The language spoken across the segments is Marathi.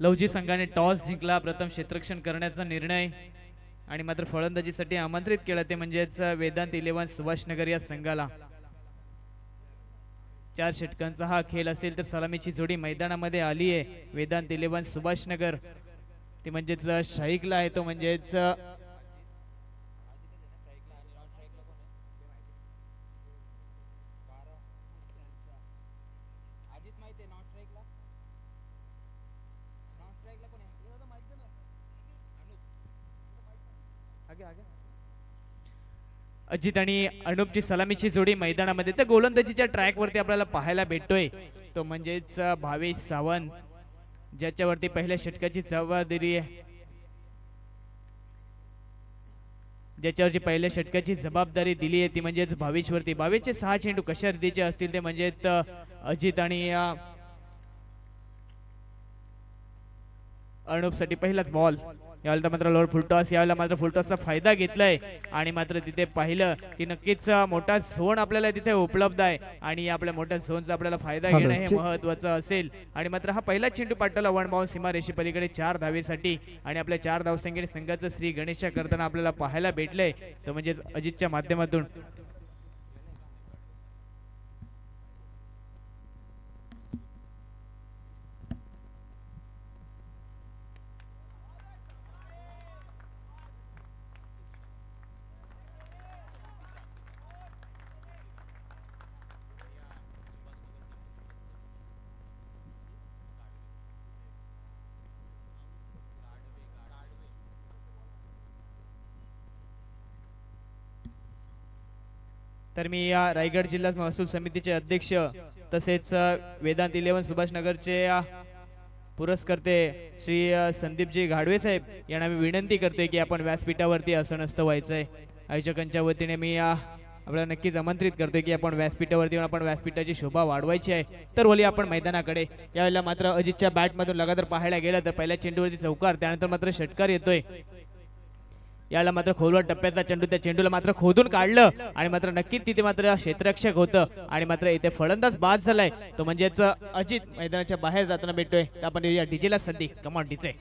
लवजी संघाने टॉस जिंकला, प्रथम क्षेत्ररक्षण करण्याचा निर्णय आणि मात्र फलंदाजीसाठी आमंत्रित केलं ते म्हणजेच वेदांत 11 सुभाषनगर या संघाला। 4 षटकांचा हा खेळ असेल तर सलामीची जोडी मैदानामध्ये आली आहे। वेदांत 11 सुभाषनगर ते म्हणजेच शाईकला आहे, तो म्हणजेच अजित आणि अनुपची सलामीची जोडी मैदानामध्ये तर गोलंदाजीच्या ट्रॅक वरती आपल्याला पाहायला भेटतोय, तो म्हणजेच भावेश सावंत, ज्याच्यावरती पहिल्या षटकाची जबाबदारी आहे, ज्याच्यावरची पहिल्या षटकाची जबाबदारी दिली आहे ती म्हणजेच भावेशवरती। भावेशचे 6 चेंडू कशा रीतीचे असतील ते म्हणजेच अजित आणि अनुप साठी पहिलाच बॉल। यावेळेला मात्र लोअर फुलटॉस, यावेळेला मात्र फुलटॉसचा फायदा घेतलाय आणि मात्र तिथे पाहिलं की नक्कीच मोठा झोन आपल्याला तिथे उपलब्ध आहे आणि आपल्या मोठ्या झोनचा आपल्याला फायदा घेणं हे महत्त्वाचं असेल। आणि मात्र हा पहिला चेंडू पाठवला वन बाउंड सीमा रेषे पलीकडे 4 धावेसाठी आणि आपल्या 4 धावसंख्येने संघाचं श्री गणेशा करताना आपल्याला पाहायला भेटलंय, तर म्हणजे अजितच्या माध्यमातून। तर मी या रायगड जिल्हा महसूल समितीचे अध्यक्ष तसेच वेदांत 11 सुभाषनगरचे पुरस्कर्ते श्री संदीपजी घाडवे साहेब यांना मी विनंती करते की आपण व्यासपीठावरती आसनस्थ व्हायचंय। आयोजकांच्या वतीने मी आपल्याला नक्कीच आमंत्रित करतोय की आपण व्यासपीठावरती आपण व्यासपीठाची शोभा वाढवायची आहे। तर वली आपण मैदानाकडे। यावेळेला मात्र अजितच्या बॅट मधून लगातार पाहायला गेलं तर पहिल्या चेंडूवरती चौकार, त्यानंतर मात्र षटकार येतोय। याला मात्र खोलवर टप्प्याचा चेंडू, त्या चेंडूला मात्र खोदून काढलं आणि मात्र नक्कीच तिथे मात्र क्षेत्ररक्षक होतं आणि मात्र इथे फलंदाज बाद झालाय, तो म्हणजेच अजित मैदानाच्या बाहेर जाताना भेटतोय। आपण या डीजेला संधी, कमॉन डीजे।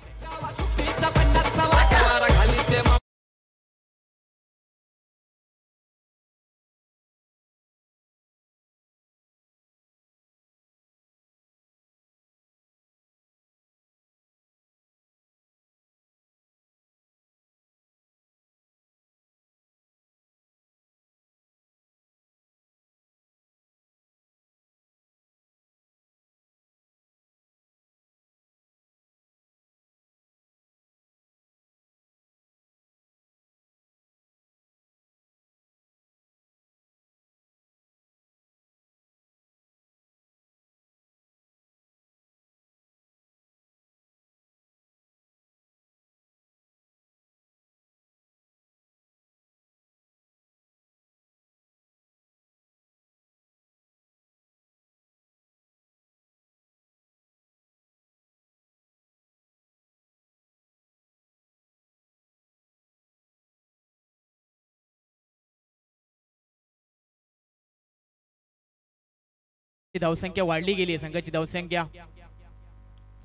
धावसंख्या वाढली गेली, संघाची धावसंख्या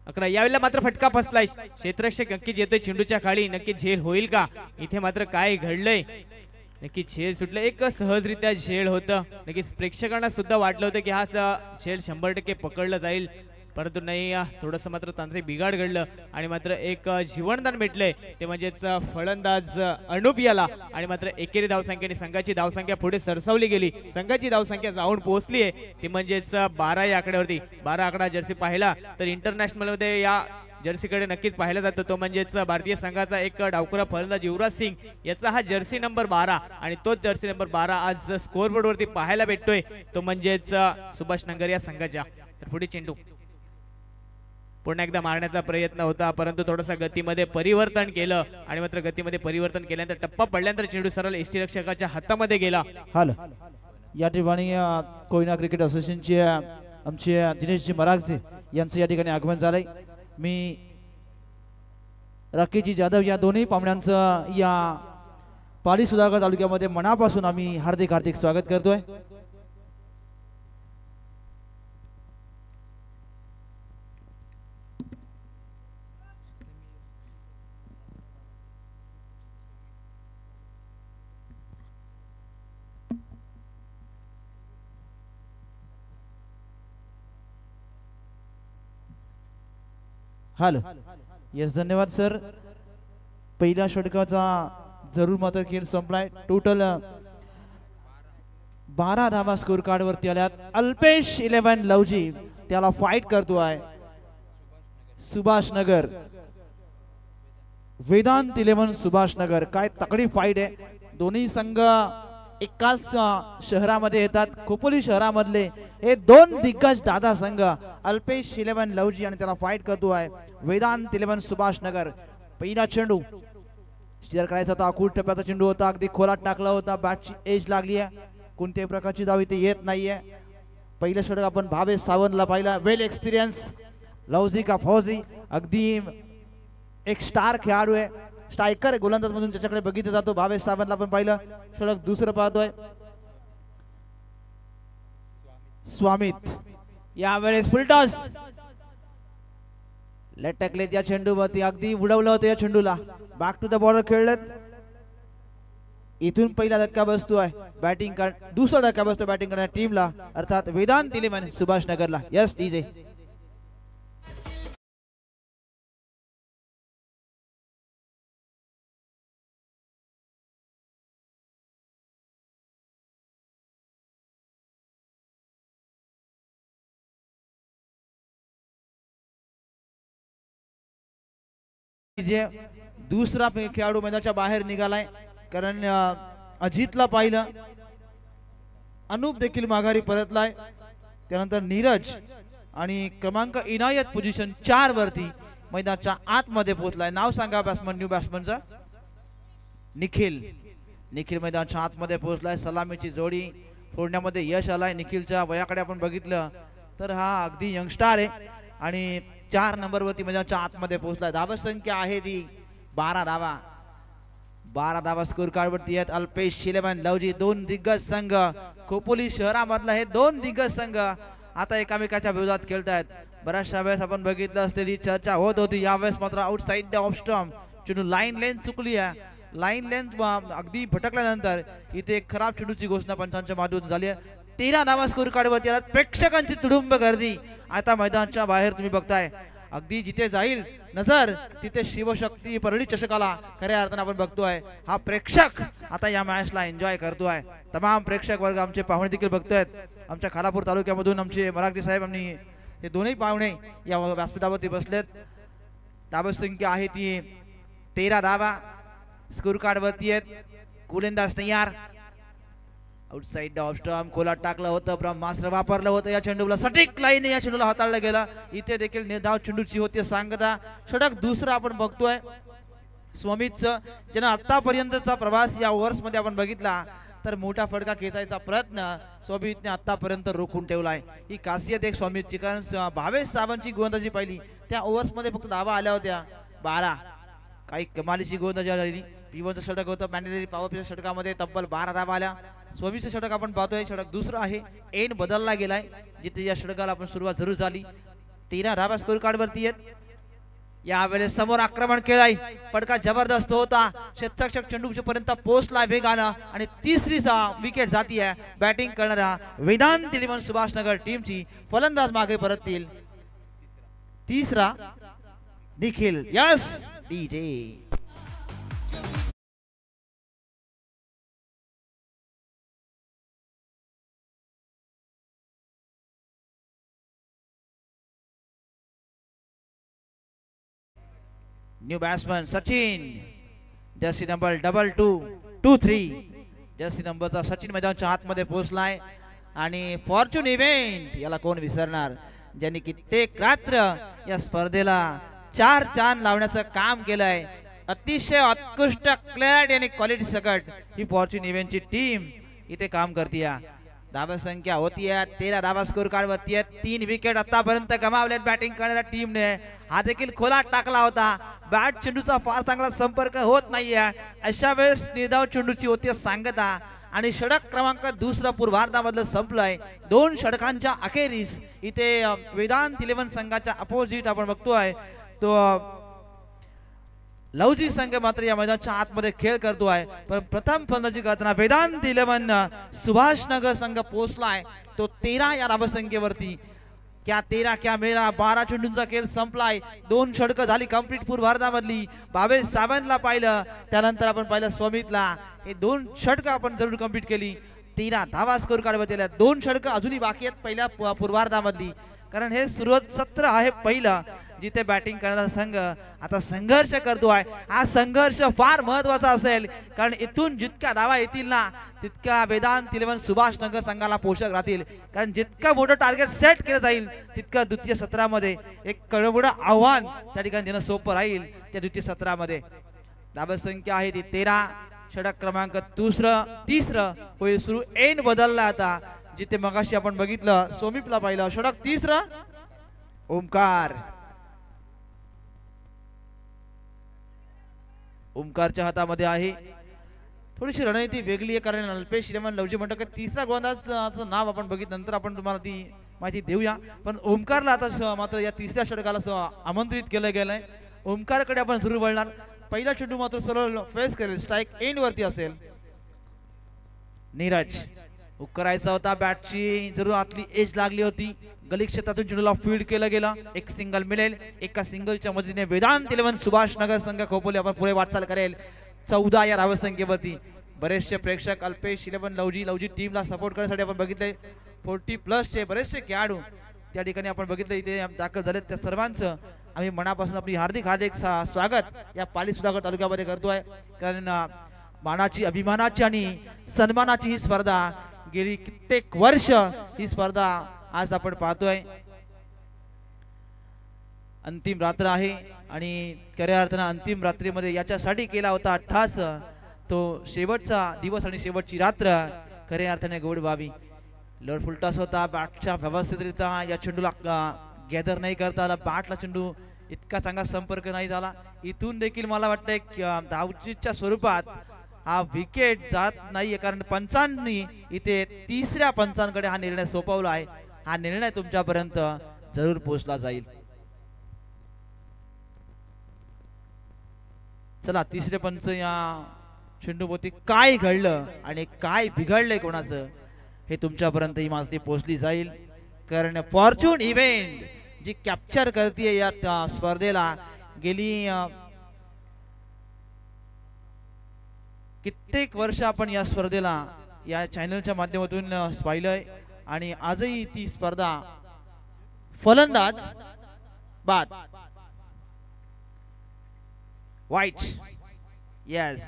11। यावेळेला मात्र फटका फसलाय, क्षेत्ररक्षक नक्कीच येतोय चेंडूच्या खाली, नक्की झेल होईल का? इथे मात्र काय घडलंय, नक्की झेल सुटलं, एक सहजरित्या झेल होतं। नक्कीच प्रेक्षकांना सुद्धा वाटलं होतं की हा झेल 100% पकडलं जाईल, परंतु नाही, थोडंसं मात्र तांत्रिक बिघाड घडलं आणि मात्र एक जीवनदान भेटलंय, ते म्हणजेच फलंदाज अनुप याला। आणि मात्र एकेरी धावसंख्येने संघाची धावसंख्या पुढे सरसावली गेली, संघाची धावसंख्या जाऊन पोहोचली आहे ती म्हणजेच 12 या आकड्यावरती। 12 आकडा जर्सी पाहिला तर इंटरनॅशनल मध्ये या जर्सीकडे नक्कीच पाहिला जातो, तो म्हणजेच भारतीय संघाचा एक डावखुरा फलंदाज युवराज सिंग याचा हा जर्सी नंबर 12 आणि तोच जर्सी नंबर 12 आज स्कोअरबोर्ड वरती पाहायला भेटतोय, तो म्हणजेच सुभाषनगर या संघाच्या। तर पुढे चेंडू पुन्हा एकदा मारण्याचा प्रयत्न होता, परंतु थोडासा गतीमध्ये परिवर्तन केलं आणि मात्र गतीमध्ये परिवर्तन केल्यानंतर टप्पा पडल्यानंतर चेंडू सरळ एसटी रक्षकाच्या हातामध्ये गेला। हाल या ठिकाणी कोयना क्रिकेट असोसिएशनचे आमचे दिनेशजी मरागसे यांचं या ठिकाणी आगमन झालंय। मी राकेशजी जाधव या दोन्ही पाहुण्यांचं या पाली सुधागड तालुक्यामध्ये मनापासून आम्ही हार्दिक हार्दिक स्वागत करतोय। हॅलो येस धन्यवाद सर. पहिल्या षटकाचा जरूर मात्र खेळ संपलाय. टोटल 12 धावा स्कोर कार्ड वरती आल्यात. अल्पेश 11 लवजी त्याला फाईट करतोय सुभाष नगर. वेदांत 11 सुभाष नगर. काय तकडी फाईट आहे. दोन्ही संघ एकाच शहरामध्ये येतात. खोपोली शहरामधले हे दोन दिग्गज दादा संघ. अल्पेश 11 लवजी आणि त्याला फाईट करतोय वेदांत 11 सुभाष नगर. पहिला चेंडू शेअर करायचा होता. आखूड टप्प्याचा चेंडू होता. अगदी खोलात टाकला होता. बॅटची एज लागली आहे. कोणत्याही प्रकारची धाव इथे येत नाहीये. पहिलं षटक आपण भावेश सावंतला पाहिला. वेल एक्सपिरियन्स लवजी का फौजी अगदी एक स्टार खेळाडू आहे. स्ट्रायकर गोलंदाज मधून त्याच्याकडे बघितलं जातो. भावेश सावंतला आपण पाहिलं. षटक दुसरं पाहतोय स्वामित. यावेळेस फुलटॉस लटकलेत या चेंडूवरती. अगदी उडवलं होतं या चेंडूला. बॅक टू द बॉर्डर खेळलेत. इथून पहिला धक्का बसतोय बॅटिंग कर. दुसरा धक्का बसतो बॅटिंग करणाऱ्या टीमला अर्थात वेदांत 11 सुभाष नगरला. Yes DJ. दुसरा खेळाडू मैदानाच्या बाहेर निघालाय. कारण अजितला पाहिलं. अनूप देखील माघारी परतलाय. त्यानंतर नीरज आणि क्रमांक इनायत पोझिशन 4 वरती मैदानाच्या आतमध्ये पोहोचलाय. नाव सांगा बॅट्समन न्यू बॅट्समनचा. निखिल. निखिल मैदानाच्या आतमध्ये पोहोचलाय. सलामीची जोडी फोडण्यामध्ये यश आलाय. निखिलच्या वयाकडे आपण बघितलं तर हा अगदी यंगस्टार आहे आणि 4 नंबरवरती मैदानाच्या आतमध्ये पोहोचलाय. धावा संख्या आहे ती 12 धावा. 12 धावा स्कोर कार्ड वरती आहेत. अल्पेश 11 लवजी. दोन दिग्गज संघ खोपोली शहरामधला हे दोन दिग्गज संघ आता एकामेकाच्या विरोधात खेळतायत. बऱ्याचशा वेळेस आपण बघितलं असलेली चर्चा होत होती. यावेळेस मात्र आउटसाइड द ऑफ स्टंप चेंडू लाईन लेंथ चुकली आहे. लाईन लेंथ अगदी भटकल्यानंतर इथे एक खराब चेंडूची घोषणा पंचांच्या माध्यमातून झाली आहे. 13 धावा स्कोर कार्ड वरती आल्यात. प्रेक्षकांची तुडुंब गर्दी आता मैदानाच्या बाहेर तुम्ही बघताय. अगदी जिथे जाईल नजर तिथे शिवशक्ती परळी चषकाला खऱ्या अर्थाने आपण बघतोय. हा प्रेक्षक आता या मॅचला एन्जॉय करतोय. तमाम प्रेक्षक वर्ग आमचे पाहुणे देखील बघतोयत. आमच्या खालापूर तालुक्यामधून आमचे मराठी साहेब आणि हे दोन्ही पाहुणे या व्यासपीठावरती बसलेत. धावा संख्या आहे ती 13 धावा स्कोर कार्ड वरती आहेत. गोलंदाज तयार. आउटसाइड ऑफ स्टंप खोलात टाकलं होतं. ब्रह्मास्त्र वापरलं होतं या चेंडूला. सटीक लाईन या चेंडूला हाताळलं गेलं. इथे देखील निर्धाव चेंडूची होती सांगता. षटक दुसरं आपण बघतोय स्वामितचं. ज्यानं आतापर्यंतचा प्रवास या ओव्हर्स मध्ये आपण बघितला तर मोठा फटका खेचायचा प्रयत्न स्वामितने आतापर्यंत रोखून ठेवलाय. ही खासियत एक स्वामितची. कारण भावेश सावंतची गोलंदाजी पाहिली त्या ओव्हर्स मध्ये फक्त धावा आल्या होत्या 12. काही कमालीची गोलंदाजी झाली. P1चं षटक होतं. मॅन्डेटरी पॉवर प्लेच्या षटकामध्ये तब्बल 12 धावा आल्या. स्वामीचं षटक आपण पाहतोय. षटक दुसरं आहे. एन बदलला गेलाय जिथे या षटकाला आपण सुरुवात जरूर झाली. 13 धावा स्कोर कार्ड वरती आहेत. यावेळेस समोर आक्रमण केलाय. फटका जबरदस्त होता. क्षेत्ररक्षक चेंडूच्या पर्यंत पोहोचला वेगानं आणि तिसरी विकेट जाती आहे. बॅटिंग करणाऱ्या वेदांत 11 सुभाष नगर टीमची. फलंदाज मागे परततील. तिसरा Nikhil. Yes DJ. New batsman Sachin. Jersey number 2223 Jersey नंबरचा सचिन मैदानाच्या आतमध्ये पोहोचलाय. आणि फॉर्च्यून इव्हेंट याला कोण विसरणार. ज्यांनी कित्येक रात्र या स्पर्धेला 4 चांद लावण्याचं काम केलंय. अतिशय उत्कृष्ट क्लॅरिटी आणि क्वालिटी सकट ही फॉर्च्यून इव्हेंटची टीम इथे काम करते. धावा संख्या होती 13 धावा स्कोर कार्ड वरती आहेत. 3 विकेट आतापर्यंत गमावलेत बॅटिंग करणाऱ्या टीमने. हा देखील खोलात टाकला होता. बॅट चेंडूचा फार चांगला संपर्क होत नाहीये. अशा वेळेस निर्धाव चेंडूची होती सांगता आणि षटक क्रमांक दुसरा पूर्वार्धामधलं संपलंय. 2 षटकांच्या अखेरीस इथे वेदांत 11 संघाच्या अपोजिट आपण बघतोय तो लवजी संघ मात्र या मैदानाच्या आतमध्ये खेळ करतोय. पण प्रथम फलंदाजी करताना वेदांत 11 सुभाष नगर संघ पोहोचलाय. तो 13 या धावसंख्येवरती. क्या तेरा क्या मेरा 12 चेंडूंचा खेळ संपलाय. 2 षटकं झाली कंप्लीट पूर्वार्धामधली. भावेश सावंतला पाहिलं, त्यानंतर आपण पाहिलं स्वमितला. हे 2 षटकं आपण जरूर कंप्लीट केली. 13 धावा स्कोर काढत दिल्या. 2 षटकं अजूनही बाकी आहेत पहिल्या पूर्वार्धामधली, कारण हे सुरुवात सत्र आहे पहिलं जिथे बॅटिंग करणारा संघ आता संघर्ष करतो आहे. हा संघर्ष फार महत्वाचा असेल, कारण इथून जितक्या धावा येतील ना तितक्या वेदांत 11 सुभाष नगर संघाला पोषक राहतील. कारण जितकं मोठं टार्गेट सेट केलं जाईल तितकं द्वितीय सत्रामध्ये एक कळवड आव्हान त्या ठिकाणी देणं सोपं राहील. त्या द्वितीय सत्रामध्ये धावा संख्या आहे ती 13. षटक क्रमांक 3 होईल सुरू. एन बदलला आता, जिथे मगाशी आपण बघितलं सोमिपला पाहिलं. षटक 3 ओमकारच्या हातामध्ये आहे. थोडीशी रणनीती वेगळी आहे, कारण अल्पेश इलेवन लवजी म्हणतो की तिसरा गोलंदाजाचं नाव आपण बघितलं, नंतर आपण तुम्हाला ती माहिती देऊया. पण ओमकारला आता मात्र या तिसऱ्या षटकाला आमंत्रित केलं गेलंय. ओमकारकडे आपण जरूर वळणार. पहिला चेंडू मात्र सरळ फेस करेल, स्ट्राइक एंड वरती असेल. नीरज करायचा होता, बॅटची जरूर आतली एज लागली होती. गली क्षेत्रातून चेंडूला फील्ड केलं गेलं. एक सिंगल मिळेल. एका सिंगलच्या मदतीने वेदांत 11 सुभाष नगर संघ खोपोली आपण पुढे वाटचाल करेल 14 या धावसंख्येवरती. बरेचसे प्रेक्षक अल्पेश 11 लवजी टीमला सपोर्ट करण्यासाठी आपण बघितले. 40+ चे बरेचसे खेळाडू त्या ठिकाणी आपण बघितले इथे दाखल झालेत. त्या सर्वांचं आम्ही मनापासून आपली हार्दिक स्वागत या पाली सुधागड तालुक्यामध्ये करतोय. कारण मानाची, अभिमानाची आणि सन्मानाची ही स्पर्धा गेली कित्येक वर्ष ही स्पर्धा आज आपण पाहतोय. अंतिम रात्र आहे आणि खऱ्या अर्थानं अंतिम रात्रीमध्ये याच्यासाठी केला होता अट्टहास तो शेवटचा दिवस आणि शेवटची रात्र खऱ्या अर्थाने गोड व्हावी. लढ फुलटास होता. बॅटच्या व्यवस्थितरित्या या चेंडूला गॅदर नाही करता आला. बॅटला चेंडू इतका चांगला संपर्क नाही झाला. इथून देखील मला वाटतंय धावचीच्या स्वरूपात हा विकेट जात नाहीये, कारण पंचांनी इथे तिसऱ्या पंचांकडे हा निर्णय सोपवला आहे. हा निर्णय तुमच्यापर्यंत जरूर पोहोचला जाईल. चला, तिसरे पंच या चेंडूभोवती काय घडलं आणि काय बिघडलंय कोणाचं हे तुमच्यापर्यंत ही माहिती पोहोचली जाईल. कारण फॉर्च्यून इव्हेंट जी कॅप्चर करते या स्पर्धेला गेली कित्येक वर्ष आपण या स्पर्धेला या चॅनलच्या माध्यमातून पाहिलंय आणि आजही ती स्पर्धा फलंदाज बाद वाईट यस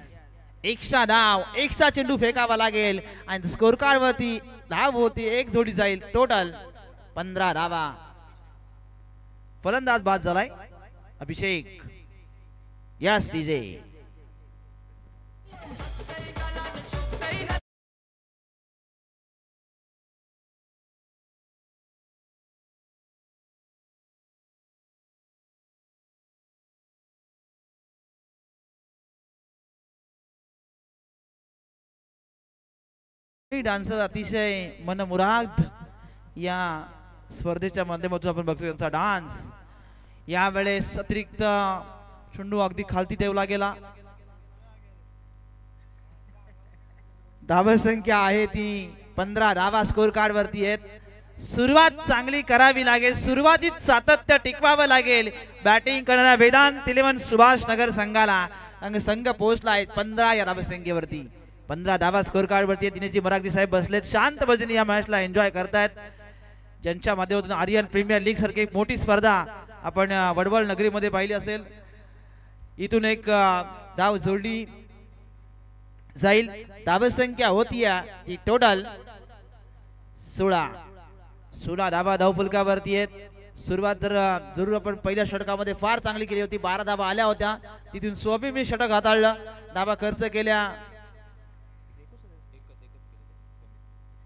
एकशा धाव, एकशा चेंडू फेकावा लागेल आणि स्कोर कार्ड वरती धाव होती. एक जोडी जाईल. टोटल 15 धावा. फलंदाज बाद झालाय अभिषेक. Yes DJ. डान्सर अतिशय मनमुराद या स्पर्धेच्या माध्यमातून आपण बघतो त्यांचा डान्स. यावेळेस अतिरिक्त चेंडू अगदी खालती ठेवला गेला. धावा संख्या आहे ती 15 धावा स्कोर कार्ड वरती आहेत. सुरुवात चांगली करावी लागेल. सुरुवातीत सातत्य टिकवावं लागेल. बॅटिंग करणारा वेदांत 11 सुभाष नगर संघाला संघ पोहोचला आहे 15 या धावा संख्येवरती. 15 धावा स्कोर कार्ड वरती. दिनेशजी मरागजी साहेब बसलेत शांत पद्धतीने या मॅचला एन्जॉय करतायत, ज्यांच्या माध्यमातून आर्यन प्रीमियर लीग सारखी एक मोठी स्पर्धा आपण वडवळ नगरीमध्ये पाहिली असेल. इथून एक धाव जोडली जाईल. धावा संख्या होती ती टोटल 16 धावा धावफलकावरती आहेत. सुरुवात जरूर आपण पहिल्या षटकामध्ये फार चांगली केली होती. 12 धावा आल्या होत्या. तिथून स्वप्नील षटक हाताळलं. धावा खर्च केल्या.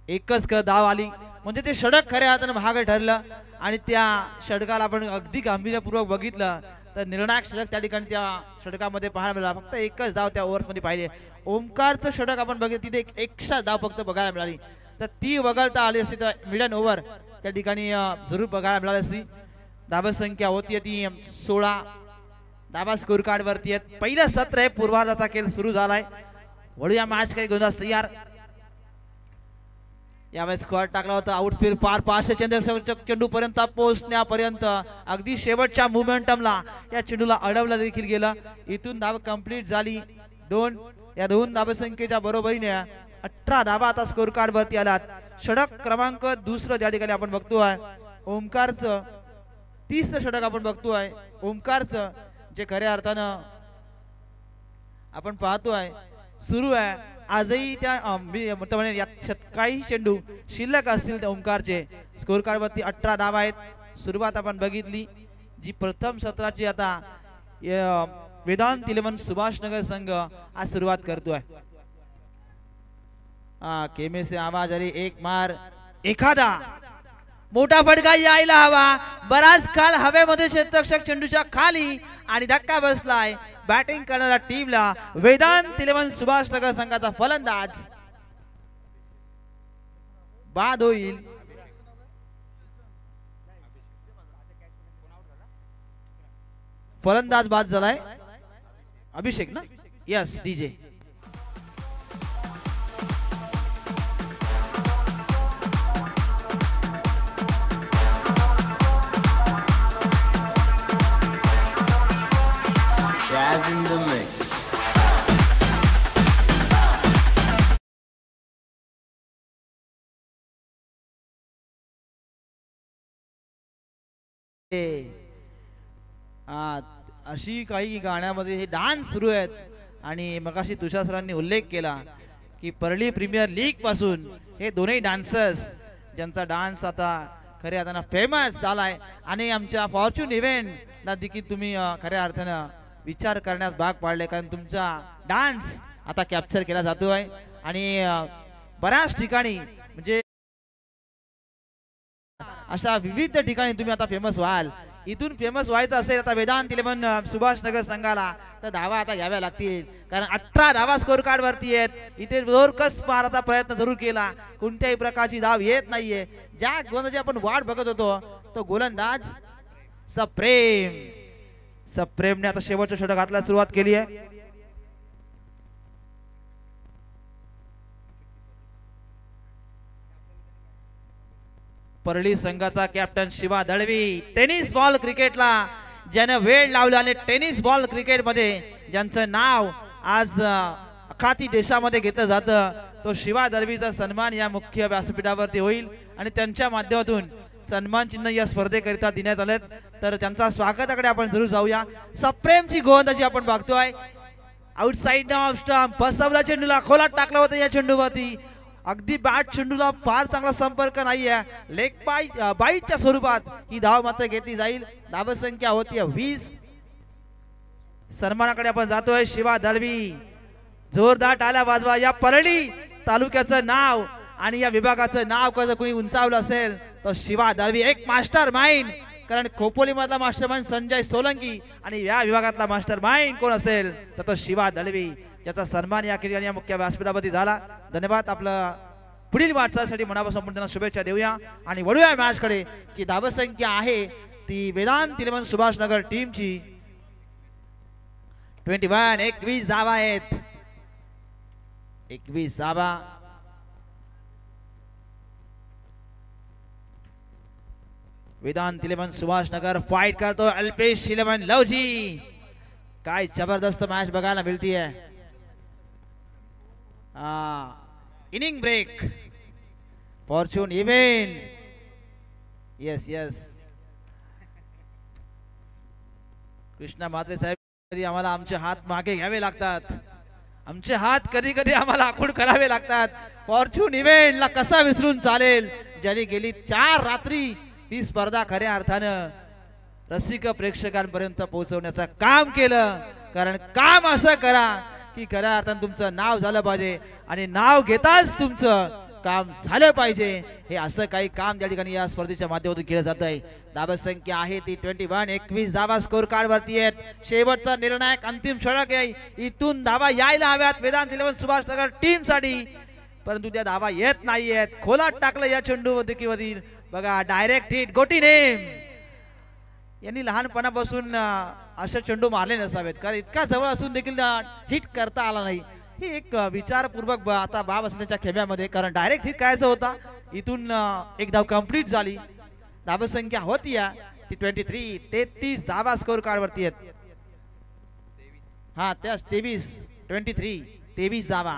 एकच धाव आली म्हणजे ते षटक खऱ्या हाताने महाग ठरलं आणि त्या षटकाला आपण अगदी गांभीर्यपूर्वक बघितलं तर निर्णायक षटक त्या ठिकाणी त्या षटकामध्ये पाहायला मिळाला. फक्त एकच धाव त्या ओव्हर्स मध्ये पाहिले. ओमकारचं षटक आपण बघितलं तिथे एकशा धाव फक्त बघायला मिळाली. तर ती वगळता आली असती तर मिडन ओव्हर त्या ठिकाणी जरूर बघायला मिळाली असती. धावा संख्या होती ती 16 धावा स्कोर कार्ड वरती आहेत. पहिलं सत्र आहे. पूर्वार्धाचा खेळ सुरू झालाय. वळूया मॅच काही गोंधळ तयार. यावेळेस स्क्वॉट टाकला होता आउटफील्ड पार 500 चेंडू पर्यंत पोहोचण्यापर्यंत अगदी शेवटच्या मोमेंटमला या चेंडूला अडवलं देखील गेलं. इथून धाव कंप्लीट झाली. या दोन धावसंख्येच्या बरोबरीने 18 धावा आता स्कोर कार्ड वरती आलात. षटक क्रमांक दुसरं ज्या ठिकाणी आपण बघतोय ओमकारचं 30 षटक आपण बघतोय ओमकारचं, जे खऱ्या अर्थानं आपण पाहतोय सुरू आहे आजही. त्या काही चेंडू शिल्लक असतील त्या ओमकारचे. स्कोर कार्ड वरती 18 धावा आहेत. सुरुवात आपण बघितली जी प्रथम सत्राची आता वेदांत 11 सुभाषनगर संघ आज सुरुवात करतोय. केमे से आवाज अरे एक मार, एखादा मोठा फटका यायला हवा. बराच काळ हवेमध्ये क्षेत्ररक्षक चेंडूच्या खाली आणि धक्का बसलाय बॅटिंग करणाऱ्या टीमला. वेदांत 11 सुभाषनगर संघाचा फलंदाज बाद होईल. फलंदाज बाद झालाय अभिषेक ना. Yes DJ. Jazz in the mix. अशी काही गाण्यामध्ये हे डान्स सुरू आहेत आणि मगाशी तुषार सरांनी उल्लेख केला की परळी प्रीमियर लीग पासून हे दोन्ही डान्सर्स ज्यांचा डान्स आता खऱ्या अर्थानं फेमस झालाय आणि आमच्या फॉर्च्यून इव्हेंटला देखील तुम्ही खऱ्या अर्थानं विचार करण्यास भाग पाडले, कारण तुमचा डान्स आता कॅप्चर केला जातोय आणि बऱ्याच ठिकाणी म्हणजे अशा विविध ठिकाणी तुम्ही आता फेमस व्हाल. इथून फेमस व्हायचं असेल आता वेदांत 11 सुभाषनगर संघाला तर धावा आता घ्याव्या लागतील, कारण 18 धावा स्कोर कार्ड वरती आहेत. इथे जोरकस माराचा प्रयत्न जरूर केला, कोणत्याही प्रकारची धाव येत नाहीये. ज्या गोलंदाजी आपण वाट बघत होतो तो गोलंदाज सप्रेमने आता शेवटच्या षटकातला सुरुवात केली आहे. परळी संघाचा captain Shiva Dalvi. Tennis ball क्रिकेटला ज्याने वेळ लावला आणि टेनिस बॉल क्रिकेट मध्ये ज्यांचं नाव आज अखाती देशामध्ये घेतलं जातं तो शिवा दळवीचा सन्मान या मुख्य व्यासपीठावरती होईल आणि त्यांच्या माध्यमातून सन्मान चिन्ह या स्पर्धेकरिता देण्यात आले. तर त्यांचा स्वागताकडे आपण जरूर जाऊया. सप्रेमची गोलंदाजी आपण बघतोय. आउटसाइड ऑफ स्टंप बसवला, चेंडूला खोलात टाकला होता. या चेंडूवरती अगदी बॅट चेंडूला फार चांगला संपर्क नाहीये. लेग बाईटच्या स्वरूपात ही धाव मात्र घेतली जाईल. धावसंख्या होती 20. सन्मानाकडे आपण जातोय. शिवा दळवी जोरदार टाळ्या वाजवा. या परळी तालुक्याचं नाव आणि या विभागाचं नाव कसं कोणी उंचावलं असेल तर शिवा दळवी एक मास्टर माइंड. कारण खोपोली मधला मास्टर माइंड संजय सोलंकी आणि या विभागातला मास्टर माइंड कोण असेल तर तो शिवा दळवी, ज्याचा सन्मान या ठिकाणी या मुख्य व्यासपीठावरती झाला. धन्यवाद. आपलं पुढील वाटचालीसाठी मनापासून आपण त्यांना शुभेच्छा देऊया आणि वळूया मॅच कडे. की धावसंख्या आहे ती वेदांत 11 सुभाषनगर टीमची 21 धावा आहेत. 21 धावा. वेदांत 11 सुभाषनगर फाइट करतो. अल्पेश 11 लवजी. काय जबरदस्त मॅच बघायला मिळतीये. Inning break fortune event. Yes Krishna Mhatre साहेब, कधी आम्हाला आमचे हात मागे घ्यावे लागतात, आमचे हात कधी कधी आम्हाला आखूड करावे लागतात. फॉर्च्यून इव्हेंटला कसा विसरून चालेल, ज्याने गेली 4 रात्री ही स्पर्धा खऱ्या अर्थानं रसिक प्रेक्षकांपर्यंत पोहोचवण्याचं काम केलं. कारण काम असं करा की खऱ्या अर्थानं तुमचं नाव झालं पाहिजे आणि नाव घेताच तुमचं काम झालं पाहिजे. हे असं काही काम त्या ठिकाणी या स्पर्धेच्या माध्यमातून केलं जात आहे. धावसंख्या आहे ती 21 धावा स्कोर कार्ड वरती आहेत. शेवटचा निर्णायक अंतिम षटक आहे. इथून धावा यायला हव्यात वेदांत 11 सुभाषनगर टीम साठी, परंतु त्या धावा येत नाहीयेत. खोलात टाकलं या चेंडू देखील बघा. Direct hit. गोटी नेम यांनी लहानपणापासून अशा चेंडू मारले नसावेत, कारण इतका जवळ असून देखील हिट करता आला नाही. ही एक विचारपूर्वक आता बाब असण्याच्या खेम्यामध्ये, कारण डायरेक्ट हिट करायचा होता इथून एक धाव कंप्लीट झाली. धावसंख्या होती या ती 23. 33 धावा स्कोर कार्ड वरती आहेत. हा त्याच 23 धावा.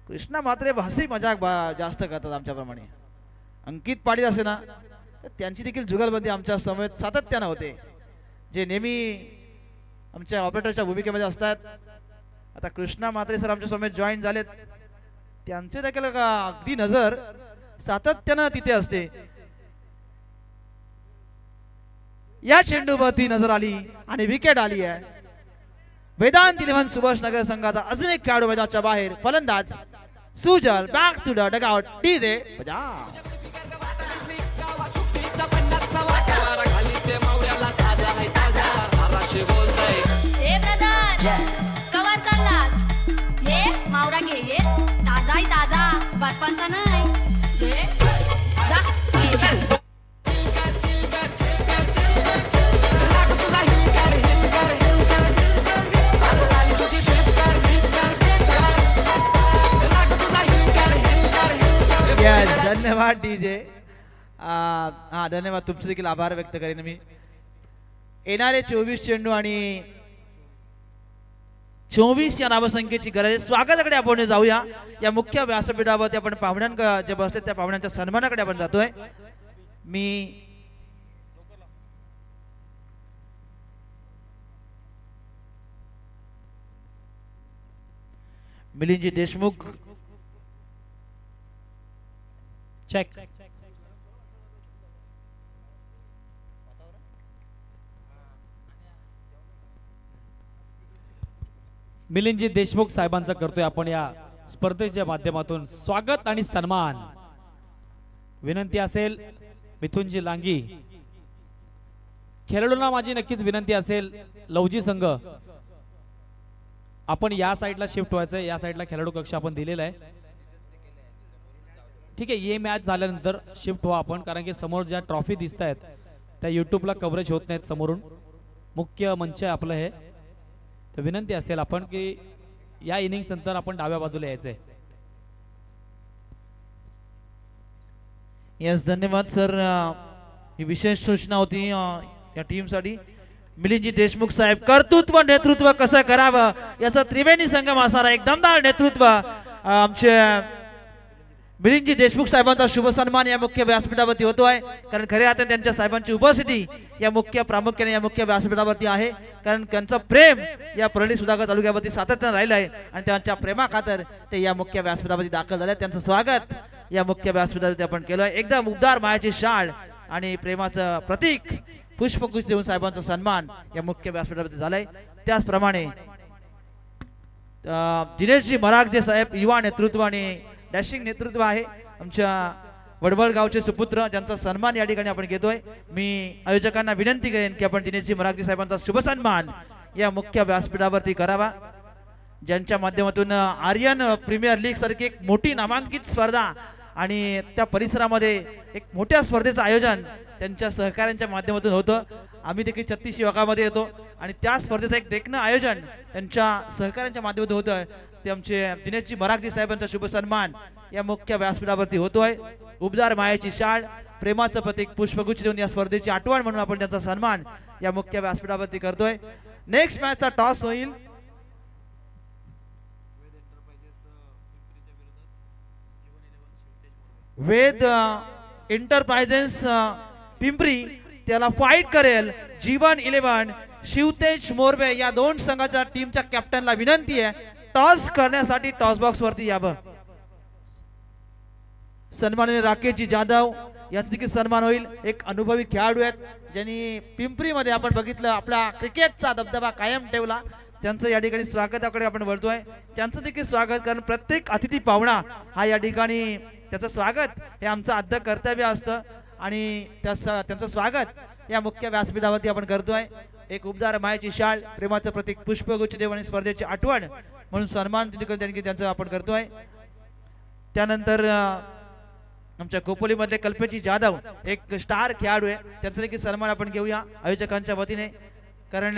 कृष्णा मात्रे हसी मजाक जास्त करतात आमच्याप्रमाणे. अंकित पाटील असे ना तर त्यांची देखील जुगलबंदी आमच्या समवेत सातत्यानं होते, जे नेहमी आमच्या ऑपरेटरच्या भूमिकेमध्ये असतात. आता कृष्णा मात्रे सर आमच्या समेत जॉईन झालेत, त्यांचे देखील अगदी नजर सातत्यानं तिथे असते. या चेंडूवरती नजर आली आणि विकेट आली आहे. वेदांत 11 सुभाष नगर संघाचा अजून एक खेळाडू मैदानाच्या बाहेर. फलंदाज Sujal. Back to the dugout. DJ बजा. ए ब्रदर कवर चाललास? ये मावरा घे, ये ताजा आहे ताजा, बर्फांचा नाही. ये जा घे. धन्यवाद डीजे. हा धन्यवाद, तुमचे देखील आभार व्यक्त करेन मी. येणारे 24 चेंडू आणि 24 या नावसंख्येची गरज आहे. स्वागताकडे आपण जाऊया. या मुख्य व्यासपीठावरती आपण पाहुण्यांकडे जे बसले त्या पाहुण्यांच्या सन्मानाकडे आपण जातोय. मी मिलिंदजी देशमुख चेक. मिलिंदजी देशमुख साहेबांचा करतोय आपण या स्पर्धेच्या माध्यमातून स्वागत आणि सन्मान. विनंती असेल मिथुनजी लांगी, खेळाडूंना माझी नक्कीच विनंती असेल, लवजी संघ आपण या साईडला शिफ्ट व्हायचंय. या साईडला खेळाडू कक्ष आपण दिलेला आहे. ठीक आहे, ये मॅच झाल्यानंतर शिफ्ट व्हा आपण, कारण की समोर ज्या ट्रॉफी दिसत आहेत त्या युट्यूबला कव्हरेज होत नाहीत. समोरून मुख्य मंच आहे आपलं हे, तर विनंती असेल आपण की या इनिंग्स नंतर आपण डाव्या बाजूला यायचंय. यस धन्यवाद सर. ही विशेष सूचना होती या टीमसाठी. मिलिंदजी देशमुख साहेब, कर्तृत्व नेतृत्व कसं करावं याचा त्रिवेणी संगम असणारा एक दमदार नेतृत्व आमचे मिलिंदजी देशमुख साहेबांचा शुभ सन्मान या मुख्य व्यासपीठावरती होतोय. कारण खरे आता त्यांच्या साहेबांची उपस्थिती या मुख्य प्रामुख्याने या मुख्य व्यासपीठावरती आहे. कारण त्यांचं प्रेम या परळी सुधागड तालुक्यावरती सातत्याने राहिलं आहे आणि त्यांच्या प्रेमाखातर ते या मुख्य व्यासपीठावरती दाखल झाले. त्यांचं स्वागत या मुख्य व्यासपीठावरती आपण केलंय. एकदम उबदार मायाची शाळ आणि प्रेमाचं प्रतीक पुष्पगुच्छ देऊन साहेबांचा सन्मान या मुख्य व्यासपीठावरती झालाय. त्याचप्रमाणे दिनेशजी मरागजे साहेब युवा नेतृत्व आणि डॅशिंग नेतृत्व आहे आमच्या वडवळ गावचे सुपुत्र, ज्यांचा सन्मान या ठिकाणी आपण घेतोय. मी आयोजकांना विनंती करेन की आपण दिनेशजी मरागजे साहेबांचा शुभ सन्मान या मुख्य व्यासपीठावरती करावा, ज्यांच्या माध्यमातून आर्यन प्रीमियर लीग सारखी एक मोठी नामांकित स्पर्धा आणि त्या परिसरामध्ये एक मोठ्या स्पर्धेचं आयोजन त्यांच्या सहकार्यांच्या माध्यमातून होतं. आम्ही देखील 36 युवकामध्ये येतो आणि त्या स्पर्धेचं एक देखणं आयोजन त्यांच्या सहकार्यांच्या माध्यमातून होतं. ते आमचे दिनेशजी मरागजी साहेबांचा शुभ सन्मान या मुख्य व्यासपीठावरती होतोय. उबदार मायाची शाळ, प्रेमाचं प्रतीक पुष्पगुच्छ देऊन या स्पर्धेची आठवण म्हणून आपण त्यांचा सन्मान या मुख्य व्यासपीठावरती करतोय. नेक्स्ट मॅचचा टॉस होईल. वेद एंटरप्राइजेस पिंपरी त्याला फाईट करेल. जीवन 11 शिवतेज मोरबे या दोन संघाच्या टीमच्या कॅप्टनला विनंती आहे टॉस करण्यासाठी टॉस बॉक्स वरती यावं. सन्माननीय राकेशजी जाधव याचा देखील सन्मान होईल. एक अनुभवी खेळाडू आहेत ज्यांनी पिंपरीमध्ये आपण बघितलं आपला क्रिकेटचा दबदबा कायम ठेवला. त्यांचं या ठिकाणी स्वागताकडे आपण वळतोय. त्यांचं देखील स्वागत, कारण प्रत्येक अतिथी पाहुणा हा या ठिकाणी त्याचं स्वागत हे आमचं आद्य कर्तव्य असतं आणि त्यांचं स्वागत या मुख्य व्यासपीठावरती आपण करतोय. एक उबदार मायाची शाळ, प्रेमाचं प्रतीक पुष्पगुच्छ देऊन आणि स्पर्धेची आठवण म्हणून सन्मान त्यांचं आपण करतोय. त्यानंतर आमच्या खोपोलीमधले कल्पेशजी जाधव एक स्टार खेळाडू आहे, त्यांचा देखील सन्मान आपण घेऊया आयोजकांच्या वतीने. कारण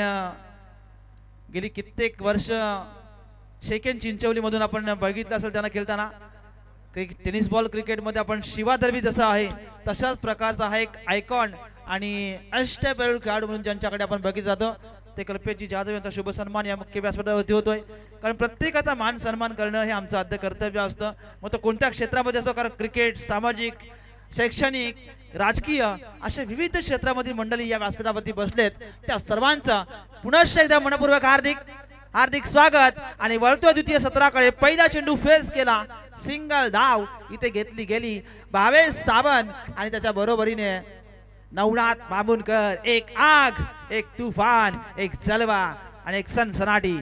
गेली कित्येक वर्ष शेकेन चिंचवली मधून आपण बघितलं असेल त्यांना खेळताना. टेनिस बॉल क्रिकेटमध्ये आपण शिवा दर्बी जसा आहे तशाच प्रकारचा हा एक आयकॉन आणि अष्टपैलू खेळाडू म्हणून ज्यांच्याकडे आपण बघितलं जातो ते कल्पेशजी जाधव यांचा शुभ सन्मान या मुख्य व्यासपीठावरती होतोय. कारण प्रत्येकाचा मान सन्मान करणं हे आमचं आद्य कर्तव्य असतं. मग तो कोणत्या क्षेत्रामध्ये असतो, कारण क्रिकेट, सामाजिक, शैक्षणिक, राजकीय अशा विविध क्षेत्रामधील मंडळी या व्यासपीठावरती बसलेत. त्या सर्वांचा पुनश्च एकदा मनपूर्वक हार्दिक स्वागत. आणि वळतोय द्वितीय सत्राकडे पहिला चेंडू फेस केला, सिंगल धाव इथे घेतली गेली भावेश सावंत आणि त्याच्या बरोबरीने नवनाथ बाबुनकर. एक आग, एक तुफान, एक जलवा आणि एक सनसनाटी.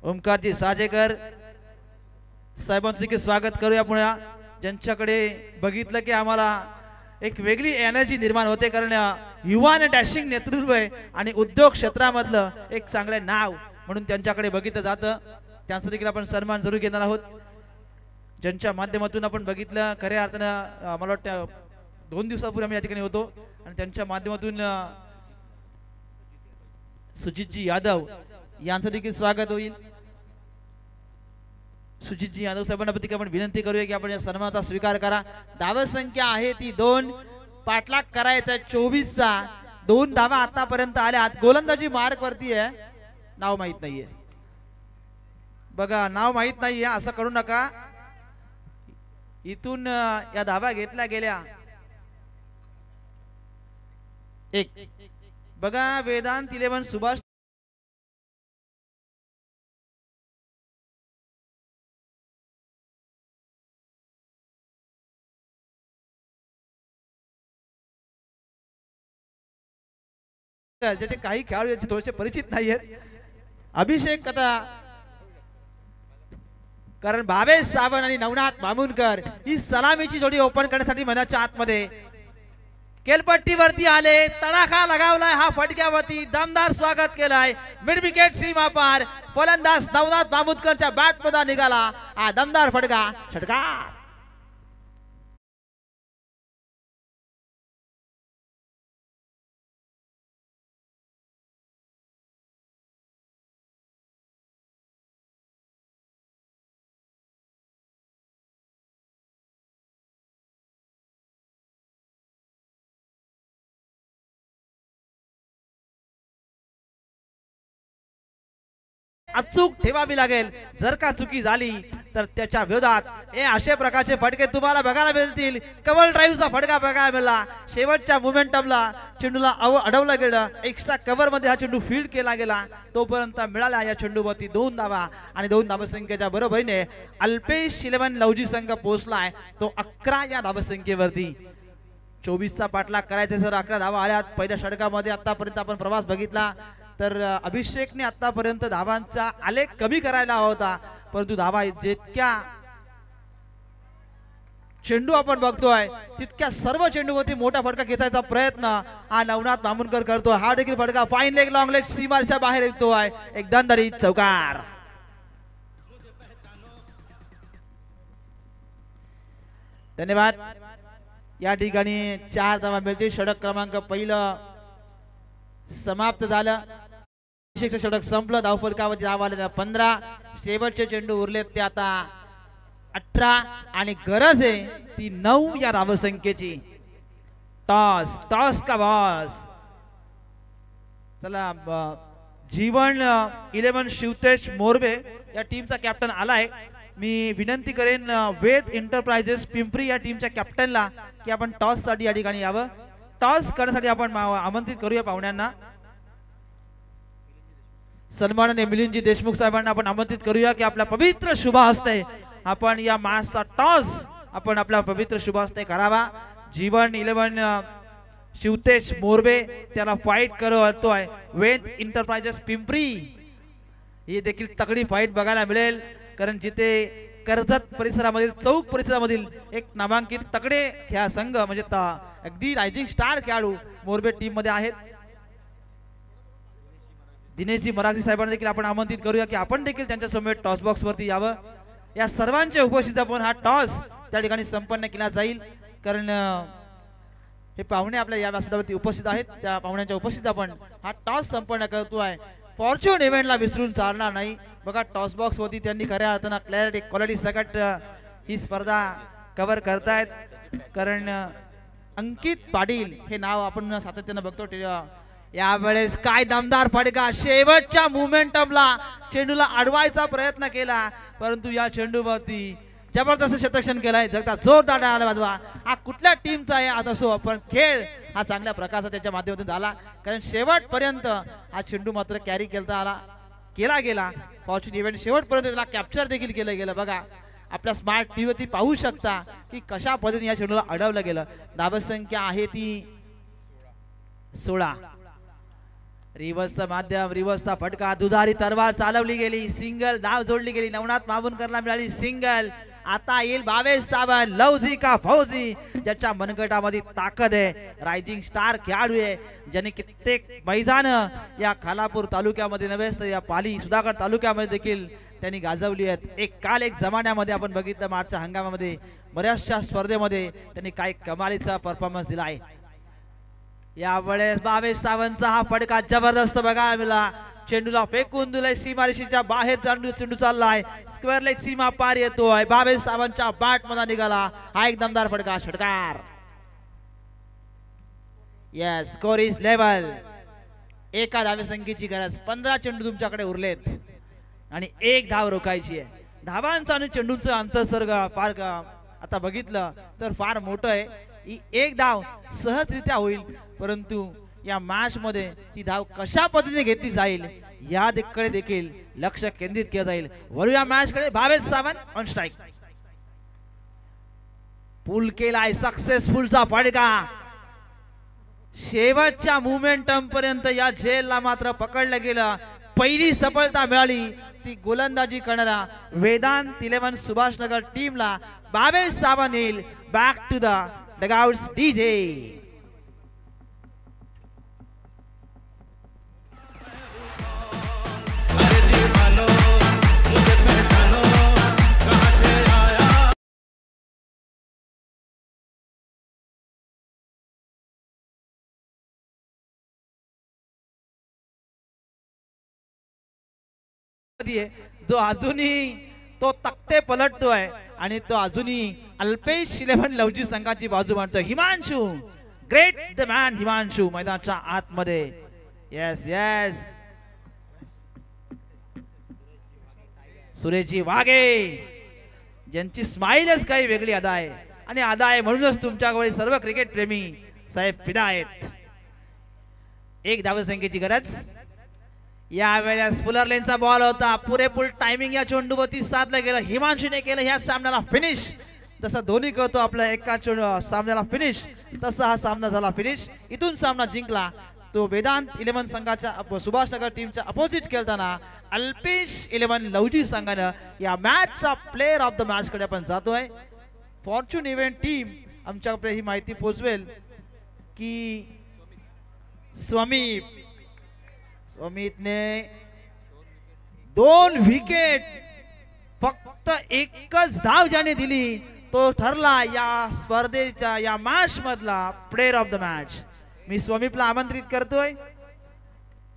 ओमकारजी साजेकर साहेबांचं देखील स्वागत करूया पुन्हा, ज्यांच्याकडे बघितलं की आम्हाला एक वेगळी एनर्जी निर्माण होते. कारण युवा आणि डॅशिंग नेतृत्व आहे आणि उद्योग क्षेत्रामधलं एक चांगलं नाव म्हणून त्यांच्याकडे बघितलं जातं. त्यांचा देखील आपण सन्मान जरूर घेणार आहोत, ज्यांच्या माध्यमातून आपण बघितलं खऱ्या अर्थानं. मला वाटतं 2 दिवसापूर्वी आम्ही या ठिकाणी होतो आणि त्यांच्या माध्यमातून सुजितजी यादव यांचं देखील स्वागत होईल. सुजितजी यादव साहेबांना आपण विनंती करूया की आपण या सन्मानाचा स्वीकार करा. धाव संख्या आहे ती 2, पाठलाग करायचा 24चा. 2 धावा आतापर्यंत आल्या. गोलंदाजी मार्क वरती आहे, नाव माहित नाहीये. बघा, नाव माहित नाहीये असं करू नका. इथून या धावा घेतल्या गेल्या. एक बघा, वेदांत 11 सुभाष ज्याचे काही खेळाडू याचे थोडेसे परिचित नाही आहेत. अभिषेक आता, कारण भावेश सावंत आणि नवनाथ बाबुनकर ही सलामीची जोडी ओपन करण्यासाठी मैदानाच्या आतमध्ये केलपट्टीवरती आले. तडाखा लगावलाय हा फटक्यावरती, दमदार स्वागत केलाय. मिड विकेट सीमा पार, फलंदाज नवनाथ बाबुनकरच्या बॅट मध्ये निघाला हा दमदार फटका. षटकार. अचूक ठेवावी लागेल. जर का चुकी झाली तर त्याच्या विरोधात अशा प्रकारचे फटके तुम्हाला बघायला मिळतील. कव्हर ड्राईव्हचा फटका बघायला मिळाला. शेवटच्या मोमेंटमला चेंडूला अडवलं गेलं. एक्स्ट्रा कव्हर मध्ये हा चेंडू फील्ड केला गेला. तोपर्यंत मिळाला या चेंडूवरती 2 धावा आणि 2 धावसंख्येच्या बरोबरीने अल्पेश 11 लवजी संघ पोहोचलाय तो 11 या धावसंख्येवरती. 24चा पाठलाग करायचा सर. 11 धावा आल्यात. पहिल्या षटकामध्ये आतापर्यंत आपण प्रवास बघितला तर अभिषेकने आतापर्यंत धावांचा आलेख कमी करायला हवा होता, परंतु धावा जितक्या चेंडू आपण बघतोय तितक्या सर्व चेंडूवरती मोठा फटका खेचायचा प्रयत्न हा नवनाथ बाबुनकर करतोय. हा देखील फटका फाईन लेग, लॉंग लेग सीमारेषेच्या बाहेर येतोय. एक दणदणीत चौकार. धन्यवाद. या ठिकाणी 4 धावा मिळतील. षटक क्रमांक पहिलं समाप्त झालं. षटक संपलं. धावफलकावरती धावा आल्या 15. शेवटचे चेंडू उरलेत ते आता 18 आणि गरज आहे ती 9 या धावसंख्येची. टॉस का बॉस. चला, जीवन 11 शिवतेज मोरबे या टीमचा कॅप्टन आलाय. मी विनंती करेन वेद एंटरप्राइजेस पिंपरी या टीमच्या कॅप्टनला की आपण टॉस साठी या ठिकाणी यावं. टॉस करण्यासाठी आपण आमंत्रित करूया पाहुण्यांना. सन्माननीय मिलिंदजी देशमुख साहेबांना आपण आमंत्रित करूया की आपल्या पवित्र शुभ हस्ते आपण या मॅचचा टॉस आपण आपल्या पवित्र शुभ हस्ते करावा. जीवन 11 शिवतेज मोरबे त्याला फाईट करतोय वेद एंटरप्राइजेस पिंपरी. ही देखील तगडी फाईट बघायला मिळेल, कारण जिथे कर्जत परिसरामधील, चौक परिसरामधील एक नामांकित तगडे खेळा संघ म्हणजे अगदी रायझिंग स्टार खेळाडू मोरबे टीम मध्ये आहेत. दिनेशजी मराठी साहेबांना देखील आपण आमंत्रित करूया की आपण देखील त्यांच्या समोर टॉस बॉक्स वरती यावं. या सर्वांच्या उपस्थित आपण हा टॉस त्या ठिकाणी संपन्न केला जाईल, कारण हे पाहुणे आपल्या या व्यासपीठावरती उपस्थित आहेत. त्या पाहुण्यांच्या उपस्थित आपण हा टॉस संपन्न करतोय. फॉर्च्यून इव्हेंटला विसरून चालणार नाही. बघा, टॉस बॉक्स वरती त्यांनी खऱ्या अर्थानं क्लॅरिटी, क्वालिटी सगळ्यात ही स्पर्धा कव्हर करतायत, कारण अंकित पाटील हे नाव आपण सातत्यानं बघतो. यावेळेस काय दमदार फटका, शेवटच्या मोमेंटमला चेंडूला अडवायचा प्रयत्न केला, परंतु या चेंडूवरती जबरदस्त शतरक्षण केलाय. जगता जोरदार डाळा वाजवा. हा कुठल्या टीमचा आहे आता असो, पण खेळ हा चांगल्या प्रकारचा त्याच्या माध्यमातून झाला, कारण शेवटपर्यंत हा चेंडू मात्र कॅरी केला गेला. फॉर्च्यून इव्हेंट शेवटपर्यंत त्याला कॅप्चर देखील केलं गेलं. बघा आपल्या स्मार्ट टीव्ही वरती पाहू शकता की कशा पद्धतीने या चेंडूला अडवलं गेलं. धाव संख्या आहे ती 16. रिव्हर्सचं माध्यम, रिव्हर्सचा फटका, दुधारी तलवार चालवली गेली, सिंगल धाव जोडली गेली. नवनाथ माबुनकरला मिळाली सिंगल. आता येईल भावेश सावंत, लवजी का फौजी, ज्याच्या मनगटामध्ये ताकद आहे, रायझिंग स्टार खेळाडू आहे, ज्याने कित्येक मैदान या खालापूर तालुक्यामध्ये नव्हेच तर या पाली सुधागड तालुक्यामध्ये देखील त्यांनी गाजवली आहेत. एक जमान्यामध्ये आपण बघितलं मार्चच्या हंगामामध्ये बऱ्याचशा स्पर्धेमध्ये त्यांनी काय कमालीचा परफॉर्मन्स दिला आहे. यावेळेस भावेश सावंतचा हा फटका जबरदस्त बघायला मिळाला. चेंडूला फेकून दिलाय, सीमारेषेच्या बाहेर चेंडू चाललाय, स्क्वेअर लेग सीमा पार येतोय. भावेश सावंतच्या बॅट मध्ये निघाला हा एक दमदार फटका, षटकार. Yes, score is level. एका धावसंख्येची गरज, 15 चेंडू तुमच्याकडे उरलेत आणि एक धाव रोखायची आहे. धावांचा आणि चेंडूंचा अंतर्सर्ग फार आता बघितलं तर फार मोठं आहे. एक धाव सहजरित्या होईल, परंतु या मॅच मध्ये ती धाव कशा पद्धतीने घेतली जाईल याकडे देखील लक्ष केंद्रित केलं जाईल. वळूया मॅच कडे. भावेश सावंत ऑन स्ट्राईक, पुल केलाय, सक्सेसफुलचा फटका. शेवटच्या मोमेंटम पर्यंत या झेलला मात्र पकडलं गेलं. पहिली सफलता मिळाली ती गोलंदाजी करणारा वेदांत 11 सुभाषनगर टीमला. भावेश सावंत येईल बॅक टू द डगआउट्स. डीजे जो अजूनही तो तक्ते पलटतोय आणि तो अजूनही अल्पेश 11 लवजी संघाची बाजू मांडतोय. Himanshu, great the man Himanshu मैदानाच्या आतमध्ये. येस येस, सुरेशजी वाघे ज्यांची स्माईलच काही वेगळी अदा आहे आणि अदा आहे म्हणूनच तुमच्याकडे सर्व क्रिकेट प्रेमी साहेब फिदा आहेत. एक धावसंख्येची गरज. यावेळेस फुलर लेनचा बॉल होता, पुरेपूर टायमिंग या चेंडूवरती साधलं गेलं. हिमांशूने केलं ह्या सामन्याला फिनिश. तसं धोनी करतो आपल्या एका सामन्याला फिनिश, तसा हा सामना झाला फिनिश. इथून सामना जिंकला तो वेदांत 11 संघाच्या सुभाषनगर टीमच्या अपोजिट खेळताना अल्पेश 11 लवजी संघानं या मॅचचा प्लेअर ऑफ द मॅच कडे आपण जातोय. फॉर्च्यून इव्हेंट टीम आमच्याकडे ही माहिती पोहोचवेल की स्वमितने 2 विकेट, फक्त एकच धाव ज्याने दिली तो ठरला या स्पर्धेच्या या मॅच मधला प्लेअर ऑफ द मॅच. मी स्वमितला आमंत्रित करतोय